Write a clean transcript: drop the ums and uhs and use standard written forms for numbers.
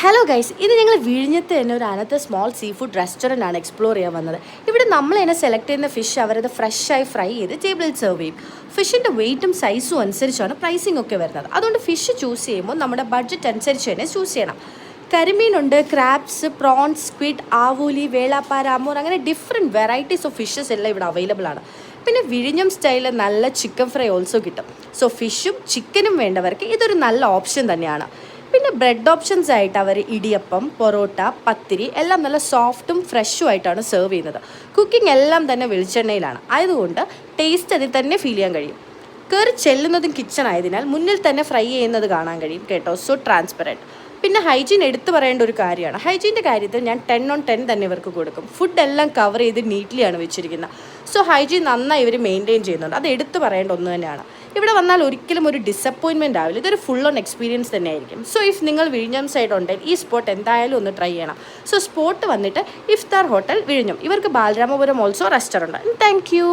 Hello guys, ഇത് ഞങ്ങൾ വിഴിഞ്ഞത്ത് തന്നെ ഒരു അനത്തെ സ്മോൾ സീ ഫുഡ് റെസ്റ്റോറൻ്റ് ആണ് എക്സ്പ്ലോർ ചെയ്യാൻ വന്നത്. ഇവിടെ നമ്മൾ തന്നെ സെലക്ട് ചെയ്യുന്ന ഫിഷ് അവരത് ഫ്രഷായി ഫ്രൈ ചെയ്ത് ടേബിളിൽ സെർവ് ചെയ്യും. ഫിഷിൻ്റെ വെയിറ്റും സൈസും അനുസരിച്ചാണ് പ്രൈസിംഗ് ഒക്കെ വരുന്നത്. അതുകൊണ്ട് ഫിഷ് ചൂസ് ചെയ്യുമ്പോൾ നമ്മുടെ ബഡ്ജറ്റ് അനുസരിച്ച് തന്നെ ചൂസ് ചെയ്യണം. കരിമീനുണ്ട്, ക്രാബ്സ്, പ്രോൺസ്, സ്ക്വിഡ്, ആവൂലി, വേളാപ്പാര, അമൂർ, അങ്ങനെ ഡിഫറെൻറ്റ് വെറൈറ്റീസ് ഓഫ് ഫിഷസ് എല്ലാം ഇവിടെ അവൈലബിൾ ആണ്. പിന്നെ വിഴിഞ്ഞം സ്റ്റൈലിൽ നല്ല ചിക്കൻ ഫ്രൈ ഓൾസോ കിട്ടും. സോ ഫിഷും ചിക്കനും വേണ്ടവർക്ക് ഇതൊരു നല്ല ഓപ്ഷൻ തന്നെയാണ്. പിന്നെ ബ്രെഡ് ഓപ്ഷൻസ് ആയിട്ട് അവർ ഇടിയപ്പം, പൊറോട്ട, പത്തിരി എല്ലാം നല്ല സോഫ്റ്റും ഫ്രഷും ആയിട്ടാണ് സെർവ് ചെയ്യുന്നത്. കുക്കിംഗ് എല്ലാം തന്നെ വെളിച്ചെണ്ണയിലാണ്, ആയതുകൊണ്ട് ടേസ്റ്റ് അതിൽ തന്നെ ഫീൽ ചെയ്യാൻ കഴിയും. കയറി ചെല്ലുന്നതും കിച്ചൺ ആയതിനാൽ മുന്നിൽ തന്നെ ഫ്രൈ ചെയ്യുന്നത് കാണാൻ കഴിയും കേട്ടോ. So transparent. പിന്നെ ഹൈജീൻ എടുത്തു പറയേണ്ട ഒരു കാര്യമാണ്. ഹൈജീൻ്റെ കാര്യത്തിൽ ഞാൻ 10/10 തന്നെ ഇവർക്ക് കൊടുക്കും. ഫുഡ് എല്ലാം കവർ ചെയ്ത് നീറ്റ്ലിയാണ് വെച്ചിരിക്കുന്നത്. സോ ഹൈജീൻ നന്നായി ഇവർ മെയിൻറ്റെയിൻ ചെയ്യുന്നുണ്ട്. അത് എടുത്തു പറയേണ്ട ഒന്ന് തന്നെയാണ്. ഇവിടെ വന്നാൽ ഒരിക്കലും ഒരു ഡിസപ്പോയിൻമെൻറ്റ് ആവില്ല. ഇതൊരു ഫുൾ ഓൺ എക്സ്പീരിയൻസ് തന്നെയായിരിക്കും. സോ ഇഫ് നിങ്ങൾ വിഴിഞ്ഞം സൈഡ് ഉണ്ടെങ്കിൽ ഈ സ്പോട്ട് എന്തായാലും ഒന്ന് ട്രൈ ചെയ്യണം. സോ സ്പോട്ട് വന്നിട്ട് ഇഫ്താർ ഹോട്ടൽ വിഴിഞ്ഞം. ഇവർക്ക് Balaramapuram also restaurant. Thank you.